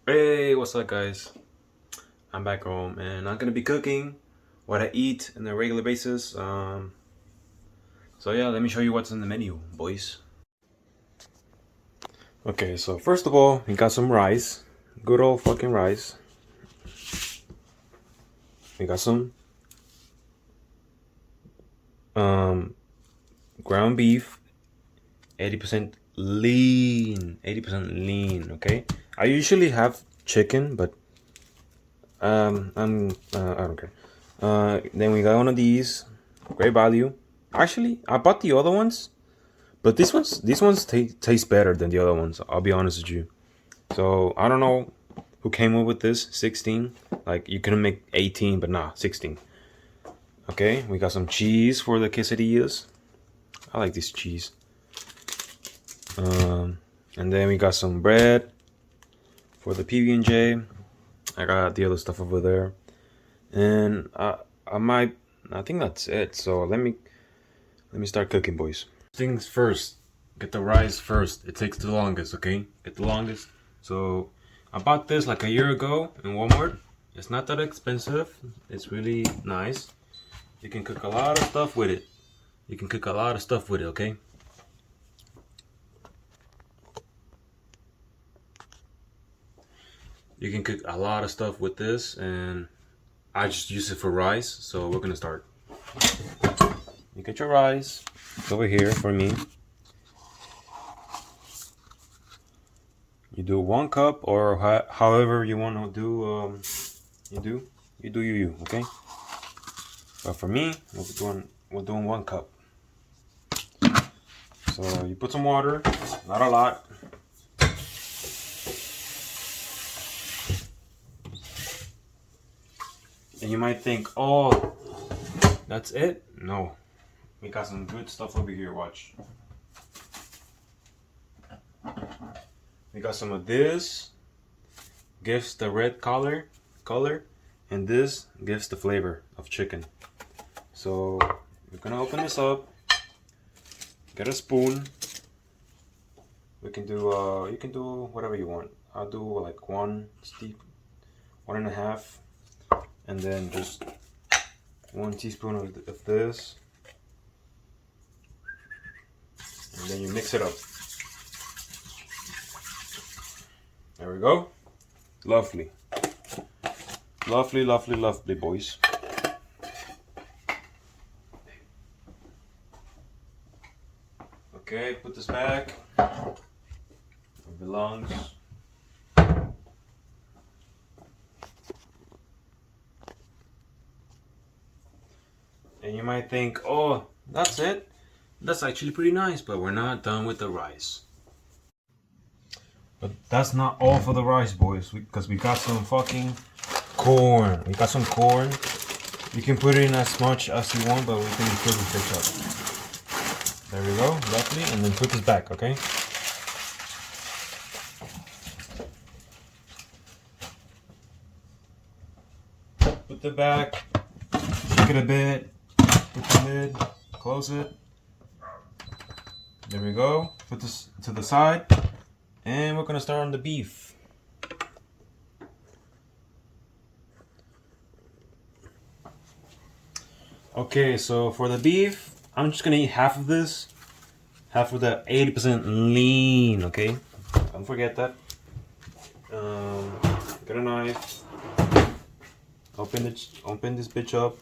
Hey, what's up, guys? I'm back home and I'm gonna be cooking what I eat on a regular basis. So yeah, let me show you what's in the menu, boys. Okay, so first of all, we got some rice, good old fucking rice. We got some um ground beef, 80% lean, 80% lean. Okay, I usually have chicken, but I don't care. Then we got one of these, great value. Actually, I bought the other ones, but these ones taste better than the other ones. I'll be honest with you. So I don't know who came up with this 16. Like you couldn't make 18, but nah, 16. Okay, we got some cheese for the quesadillas. I like this cheese. And then we got some bread for the PB&J. I got the other stuff over there, and I think that's it. So let me start cooking, boys. Things first. Get the rice first. It takes the longest, okay? Get the longest. So I bought this like a year ago in Walmart. It's not that expensive. It's really nice. You can cook a lot of stuff with it. You can cook a lot of stuff with it, okay? You can cook a lot of stuff with this, and I just use it for rice. So we're gonna start. You get your rice. It's over here for me. You do 1 cup or however you want to do. You, okay? But for me, we're doing 1 cup. So you put some water, not a lot. And you might think, oh, that's it? No, we got some good stuff over here. Watch. We got some of this. Gives the red color, and this gives the flavor of chicken. So we're gonna open this up. Get a spoon. We can do you can do whatever you want. I'll do like 1.5, and then just 1 teaspoon of this, and then you mix it up. There we go. Lovely. Lovely, lovely, lovely, boys. Okay, put this back where it belongs. And you might think, oh, that's it? That's actually pretty nice, but we're not done with the rice. But that's not all for the rice, boys, because we got some fucking corn. We got some corn. You can put in as much as you want, but we can fill the fish up. There we go, lovely. And then put this back, okay? Put the back, shake it a bit, put the lid, close it. There we go. Put this to the side, and we're gonna start on the beef. Okay, so for the beef, I'm just gonna eat half of this, half of the 80% lean. Okay, don't forget that. Get a knife. Open this bitch up.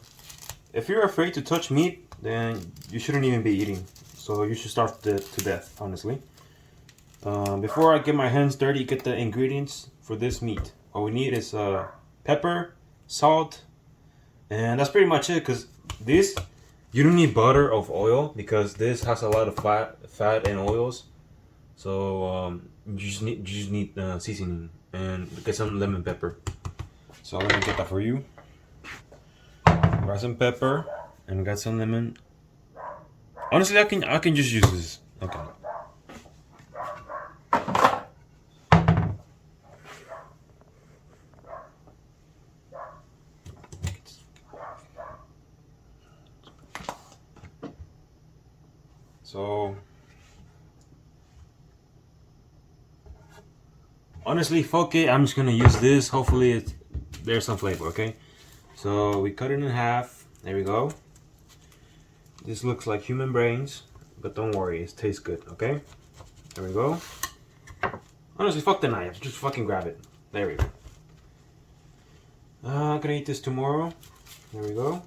If you're afraid to touch meat, then you shouldn't even be eating. So you should starve to death, honestly. Before I get my hands dirty, get the ingredients for this meat. What we need is pepper, salt, and that's pretty much it. Cause this, you don't need butter or oil because this has a lot of fat and oils. So you just need seasoning and get some lemon pepper. So let me get that for you. Got some pepper and got some lemon. Honestly, I can just use this. Okay. So honestly, fuck it. I'm just gonna use this. Hopefully, there's some flavor. Okay. So we cut it in half. There we go. This looks like human brains, but don't worry, it tastes good. Okay. There we go. Honestly, fuck the knife. Just fucking grab it. There we go. I'm gonna eat this tomorrow. There we go.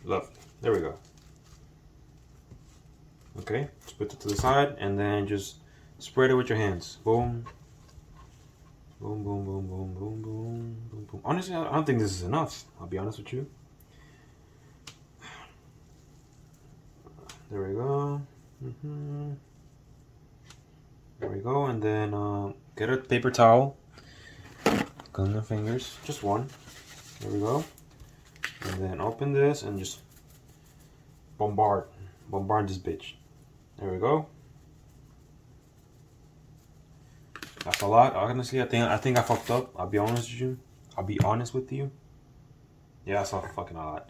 Lovely. There we go. Okay, just put it to the side and then just spread it with your hands. Boom. Boom, boom, boom, boom, boom, boom, boom, boom. Honestly, I don't think this is enough. I'll be honest with you. There we go. There we go. And then get a paper towel. Clean your fingers. Just one. There we go. And then open this and just bombard this bitch. There we go. That's a lot. Honestly, I think I fucked up. I'll be honest with you. Yeah, that's a fucking lot.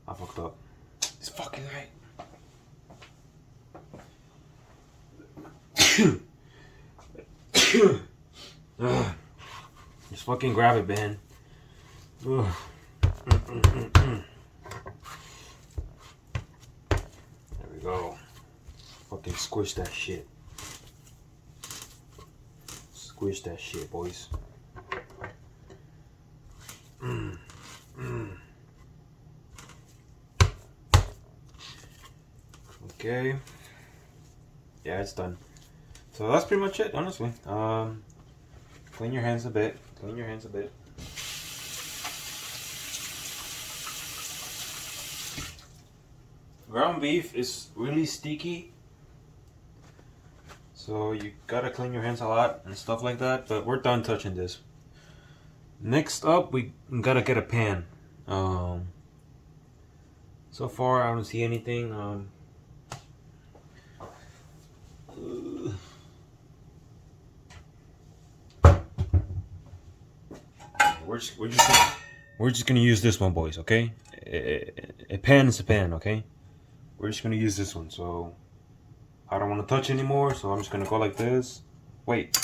I fucked up. It's fucking right. Just fucking grab it, man. There we go. Fucking squish that shit. Squish that shit, boys. Okay. Yeah, it's done. So that's pretty much it, honestly. Clean your hands a bit. Ground beef is really sticky, so you gotta clean your hands a lot and stuff like that, but we're done touching this. Next up, we gotta get a pan. So far I don't see anything. We're just gonna use this one, boys. Okay, a pan is a pan. Okay, we're just gonna use this one. So I don't want to touch anymore. So I'm just gonna go like this. Wait,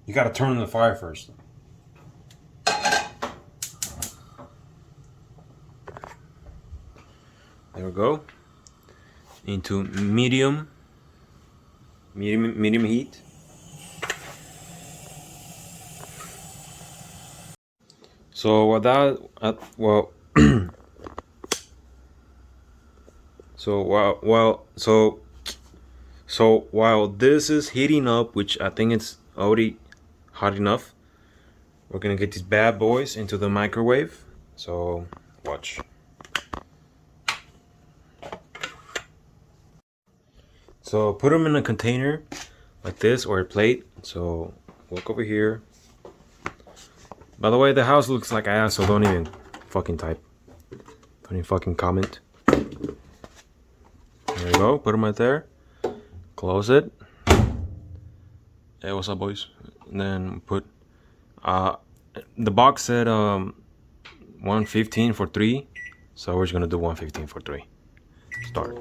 you gotta turn on the fire first. There we go. Into medium heat. So while this is heating up, which I think it's already hot enough, we're gonna get these bad boys into the microwave. So watch. So put them in a container like this or a plate. So walk over here. By the way, the house looks like ass, so don't even fucking type. Don't even fucking comment. There you go. Put them right there. Close it. Hey, what's up, boys? And then put the box said 115 for 3, so we're just gonna do 115 for 3. Start.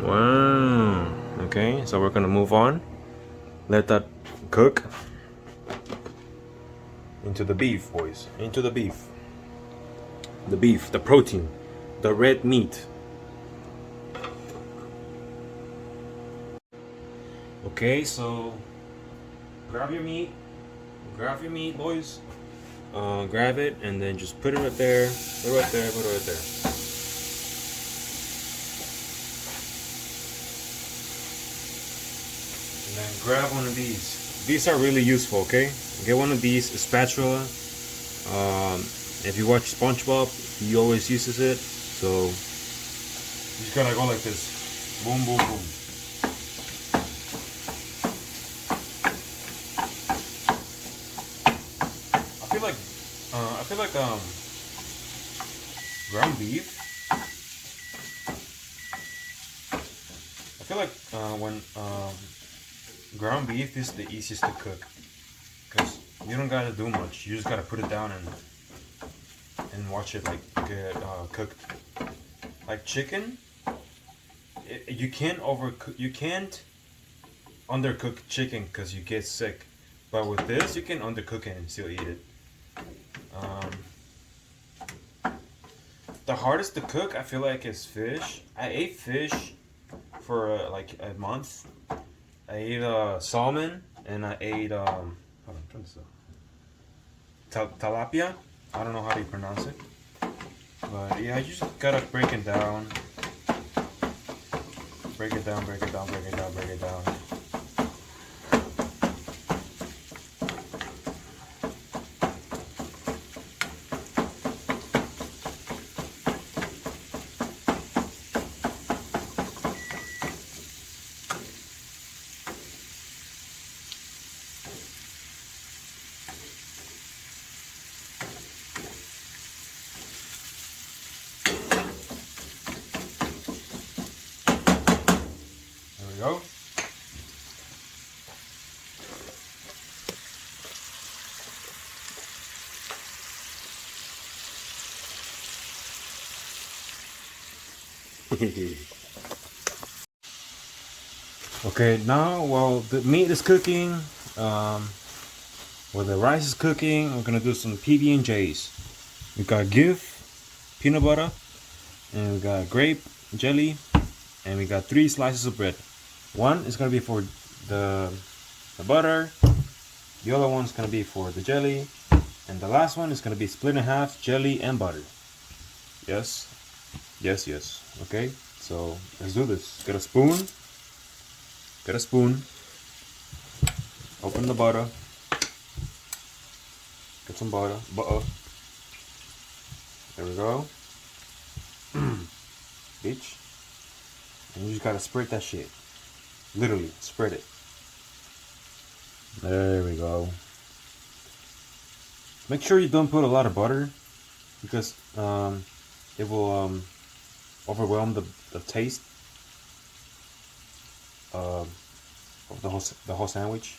Wow. Okay, so we're gonna move on. Let that cook. Into the beef, boys. Into the beef. The beef, the protein, the red meat. Okay, so grab your meat, boys. Grab it and then just put it right there. Put it right there. Put it right there. And then grab one of these. These are really useful. Okay, get one of these, a spatula. If you watch SpongeBob, he always uses it. So you just gotta go like this. Boom, boom, boom. I feel like ground beef. I feel like when ground beef is the easiest to cook, because you don't gotta do much. You just gotta put it down and watch it like get cooked. Like chicken, you can't overcook. You can't undercook chicken because you get sick. But with this, you can undercook it and still eat it. The hardest to cook, I feel like, is fish. I ate fish for like a month. I ate salmon and I ate hold on, turn this up. Tilapia. I don't know how you pronounce it, but yeah, you just gotta break it down. Break it down, break it down, break it down, break it down. There we go. Okay, now while the meat is cooking, while the rice is cooking, we're gonna do some PB&Js. We got Give peanut butter, and we got grape jelly, and we got 3 slices of bread. One is gonna be for the butter, the other one's gonna be for the jelly, and the last one is gonna be split in half, jelly and butter. Yes, yes, yes. Okay, so let's do this. Get a spoon. Get a spoon. Open the butter. Get some butter. There we go. Bitch. And you just gotta spread that shit. Literally, spread it. There we go. Make sure you don't put a lot of butter because it will overwhelm the taste of the whole sandwich.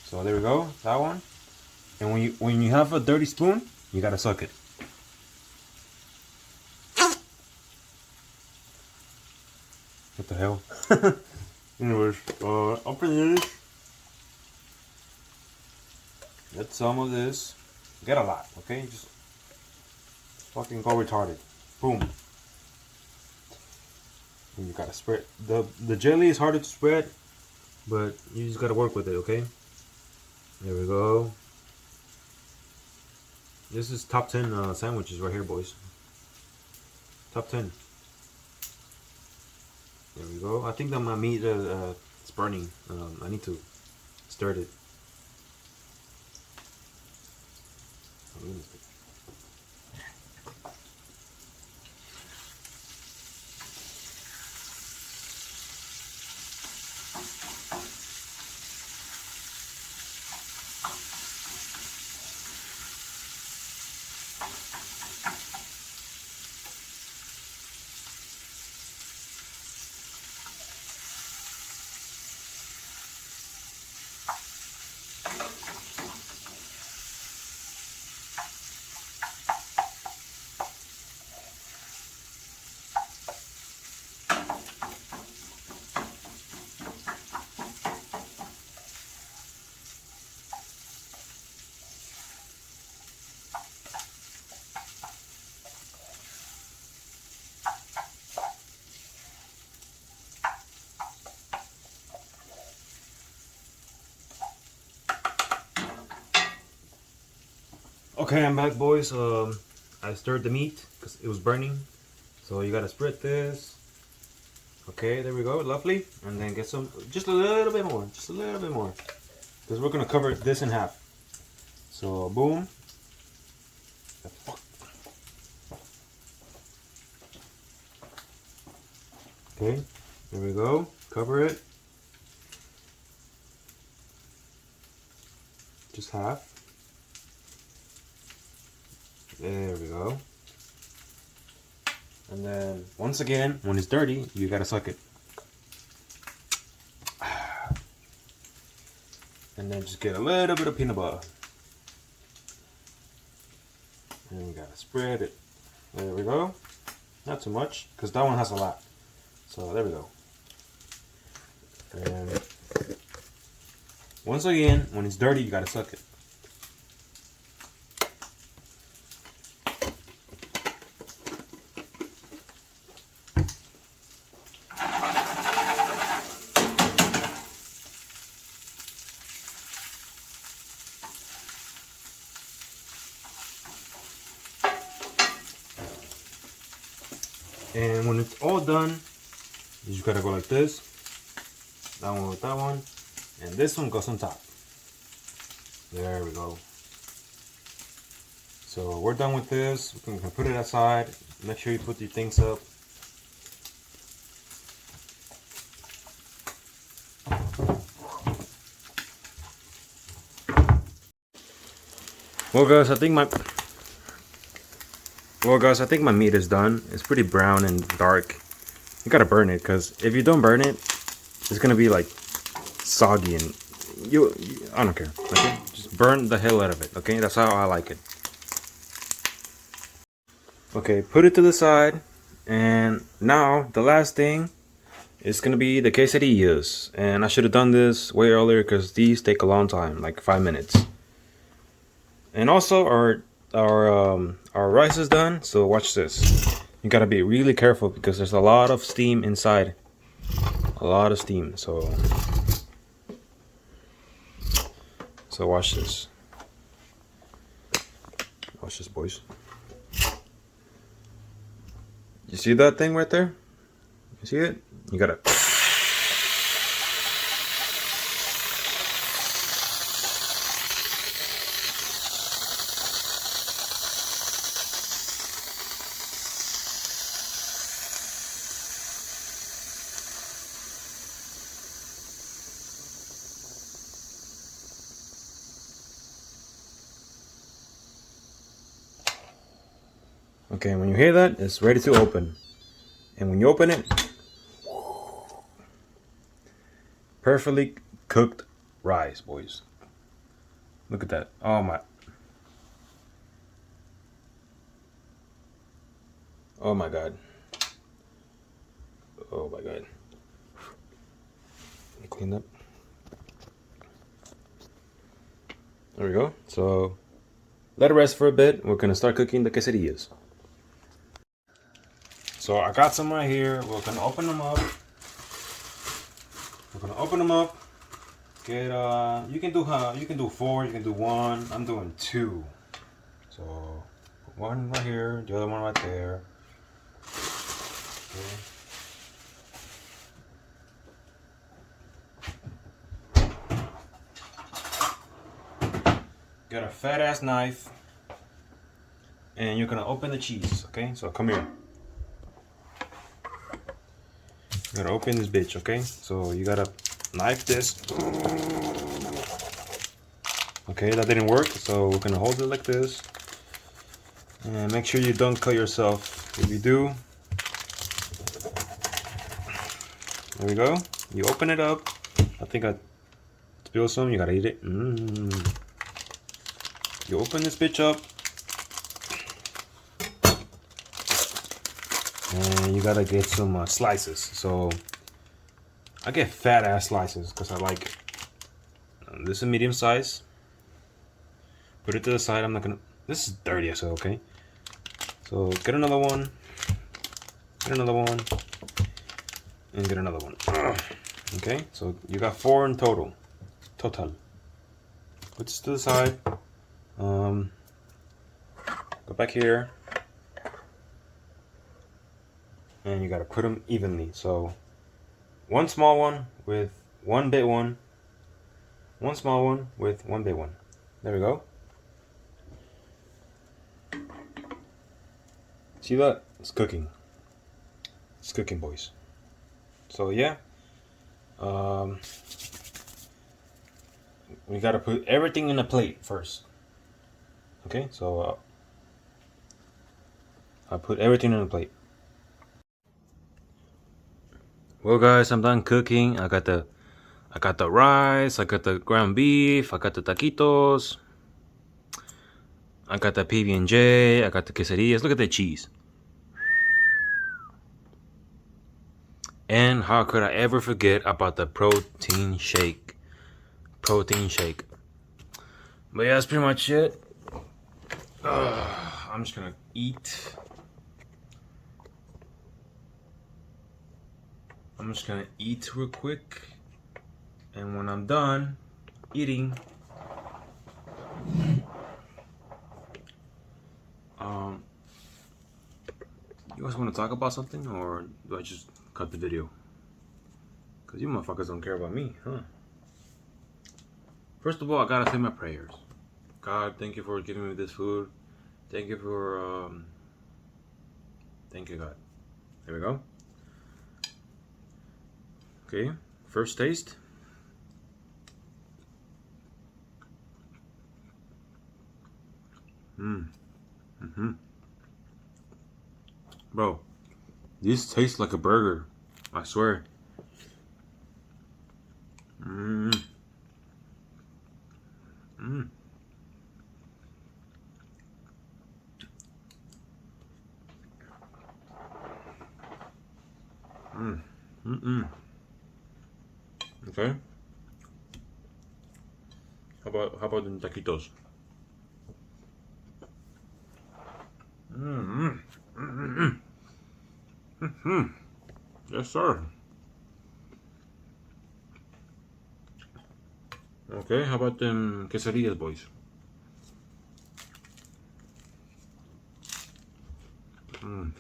So there we go, that one. And when you have a dirty spoon, you gotta suck it. What the hell? Anyways, open this. Get some of this. Get a lot, okay? Just fucking go retarded. Boom. And you gotta spread. The jelly is harder to spread, but you just gotta work with it, okay? There we go. This is top 10 sandwiches right here, boys. Top 10. There we go. I think that my meat is burning. I need to stir it. Okay, I'm back, boys. I stirred the meat because it was burning. So you gotta spread this. Okay, there we go, lovely. And then get some, just a little bit more, just a little bit more. Because we're gonna cover this in half. So, boom. Okay, there we go. Cover it. Just half. There we go. And then, once again, when it's dirty, you gotta suck it. And then just get a little bit of peanut butter. And you gotta spread it. There we go. Not too much, because that one has a lot. So there we go. And Once again, when it's dirty, you gotta suck it. And when it's all done, you just gotta go like this. That one with that one. And this one goes on top. There we go. So we're done with this. We can put it aside. Make sure you put your things up. Well guys, I think my meat is done. It's pretty brown and dark. You gotta burn it, because if you don't burn it, it's gonna be like soggy, and I don't care. Okay, just burn the hell out of it. Okay, that's how I like it. Okay, put it to the side, and now the last thing is gonna be the quesadillas. And I should have done this way earlier, because these take a long time, like 5 minutes. And also our rice is done. So watch this. You gotta be really careful, because there's a lot of steam inside. A lot of steam. So watch this. Watch this, boys. You see that thing right there? You see it? You gotta. Okay, when you hear that, it's ready to open. And when you open it, perfectly cooked rice, boys. Look at that. Oh my. Oh my God. Oh my God. Clean up. There we go. So let it rest for a bit. We're gonna start cooking the quesadillas. So I got some right here. We're gonna open them up. Get you can do 4, you can do 1. I'm doing 2. So one right here, the other one right there. Okay. Got a fat ass knife, and you're gonna open the cheese. Okay, so come here. You gotta open this bitch, okay? So you gotta knife this. Okay, that didn't work, so we're gonna hold it like this. And make sure you don't cut yourself. If you do, there we go. You open it up. I think I spilled some, you gotta eat it. You open this bitch up. And you gotta get some slices. So I get fat ass slices because I like it. This is a medium size. Put it to the side. I'm not gonna. This is dirty, so okay. So get another one. Get another one. And get another one. Okay, so you got 4 in total. Put this to the side. Go back here. And you gotta put them evenly. So one small one with one big one. One small one with one big one. There we go. See that? It's cooking. It's cooking, boys. So yeah. We gotta put everything in a plate first. Okay, so I put everything in a plate. Well guys, I'm done cooking. I got the rice, I got the ground beef, I got the taquitos, I got the PB&J, I got the quesadillas. Look at the cheese. And how could I ever forget about the protein shake? protein shake. But yeah, that's pretty much it. I'm just gonna eat. I'm just gonna eat real quick, and when I'm done eating, you guys want to talk about something, or do I just cut the video? Cause you motherfuckers don't care about me, huh? First of all, I gotta say my prayers. God, thank you for giving me this food. Thank you for thank you, God. There we go. Okay, first taste. Bro, this tastes like a burger. I swear. Mmm. Mmm. Mmm. Mmm. Okay. How about the taquitos? Mmm. Mmm. Mmm. Yes, sir. Okay, how about them quesadillas, boys? Mm.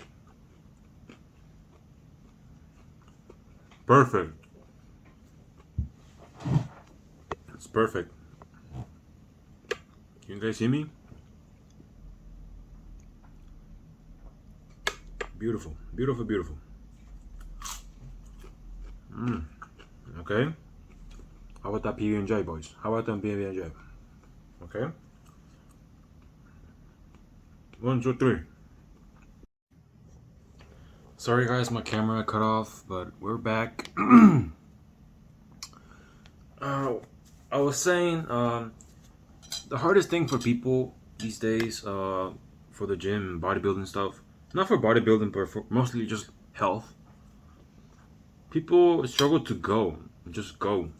Perfect. It's perfect. Can you guys see me? Beautiful, beautiful, beautiful. Mm. Okay. How about that PB&J, boys? How about them PB&J? Okay. 1, 2, 3. Sorry, guys, my camera cut off, but we're back. I was saying, the hardest thing for people these days, for the gym, bodybuilding stuff, not for bodybuilding, but for mostly just health. People struggle to go, just go.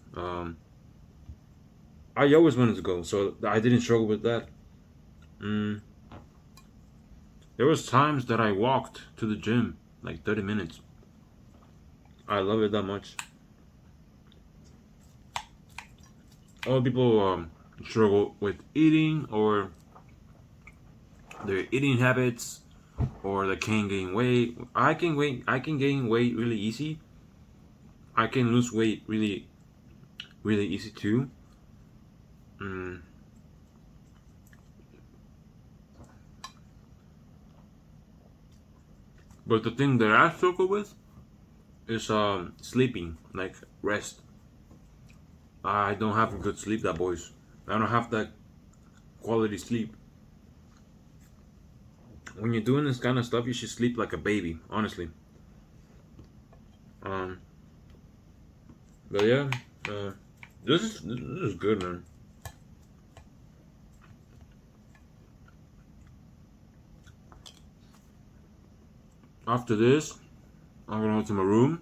I always wanted to go, so I didn't struggle with that. Mm. There was times that I walked to the gym like 30 minutes. I love it that much. All people struggle with eating, or their eating habits, or they can't gain weight. I can gain weight really easy. I can lose weight really, really easy too. Mm. But the thing that I struggle with is sleeping, like rest. I don't have good sleep, that boys. I don't have that quality sleep. When you're doing this kind of stuff, you should sleep like a baby, honestly. Um, but yeah, uh, this is good, man. After this, I'm gonna go to my room.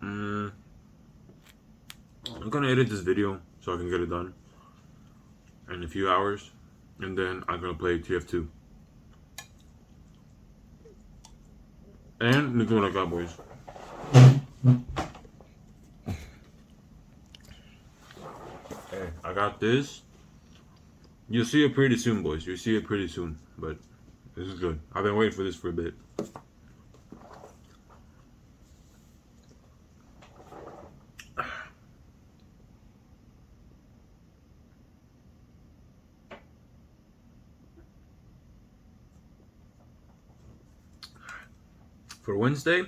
Mm, I'm gonna edit this video so I can get it done in a few hours, and then I'm gonna play TF2. And look what I got, boys. Hey, I got this. You'll see it pretty soon, boys. You'll see it pretty soon. But this is good. I've been waiting for this for a bit. For Wednesday,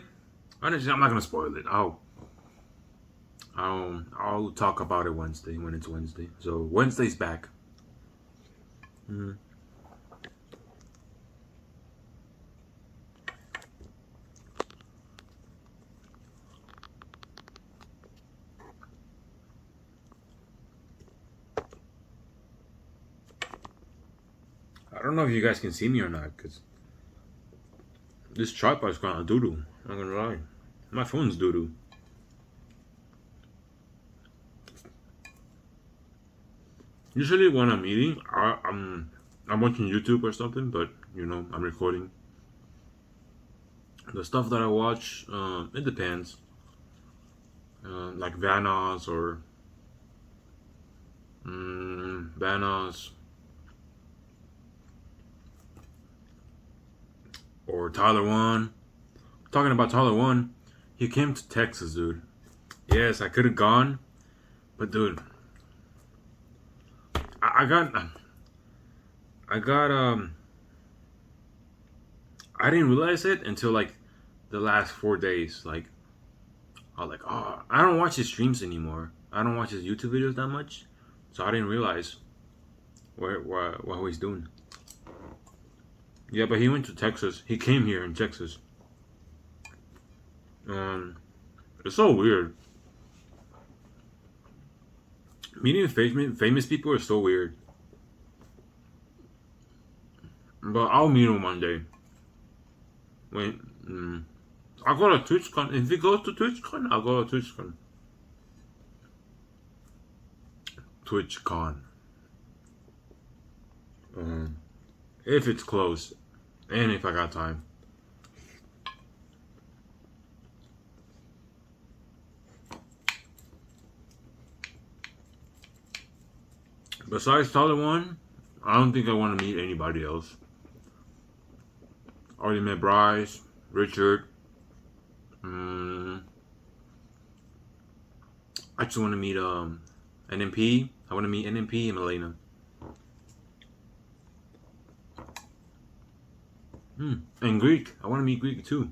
honestly, I'm not gonna spoil it. I'll talk about it Wednesday when it's Wednesday. So Wednesday's back. Mm. I don't know if you guys can see me or not, because this tripod's kind of doo-doo. I'm not gonna lie. My phone's doo-doo. Usually when I'm eating, I'm watching YouTube or something, but I'm recording. The stuff that I watch, it depends. Like Vanos or Vanos or Tyler One. Talking about Tyler One, he came to Texas, dude. Yes, I could have gone, but dude, I, I got, I got, I didn't realize it until like the last 4 days. Like, I was like, oh, I don't watch his streams anymore. I don't watch his YouTube videos that much, so I didn't realize what he's doing. Yeah, but he went to Texas. He came here in Texas. Um, it's so weird. Meeting famous people is so weird. But I'll meet him one day. Wait, I'll go to TwitchCon. If he goes to TwitchCon, I'll go to TwitchCon. TwitchCon. Um, if it's close, and if I got time. Besides Tyler One, I don't think I want to meet anybody else. Already met Bryce, Richard. I just want to meet NMP. I want to meet NMP and Melena. And Greek. I want to meet Greek too.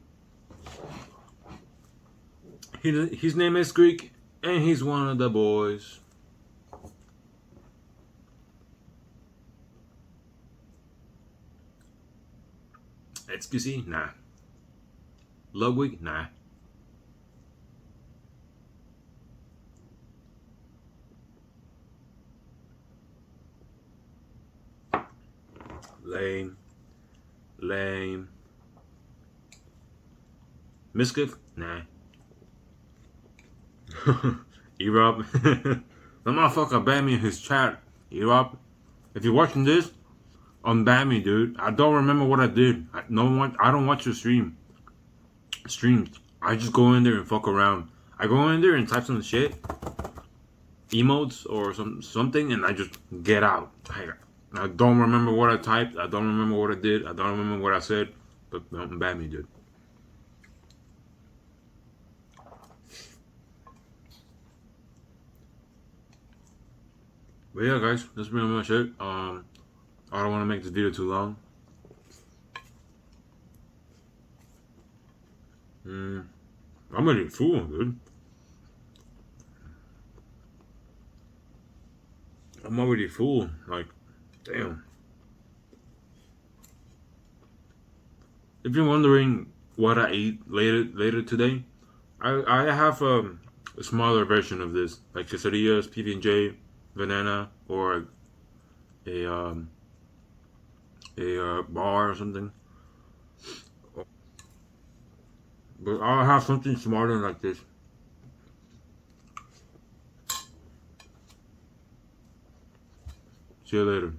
His name is Greek, and he's one of the boys. Excuse? Nah. Ludwig? Nah. Lame. Lame. Miskiff? Nah. Erob? The motherfucker banned me in his chat. Erob? If you're watching this, unban me, dude. I don't remember what I did. I don't watch your streams. I just go in there and fuck around. I go in there and type some shit, emotes or something, and I just get out. I don't remember what I typed. I don't remember what I did. I don't remember what I said. But unban me, dude. But yeah, guys, that's pretty much it. I don't want to make this video too long. I'm already full, dude. I'm already full. Like, damn. If you're wondering what I ate later today, I have a smaller version of this, like quesadillas, PB&J, banana, or a bar or something. But I'll have something smaller like this. See you later.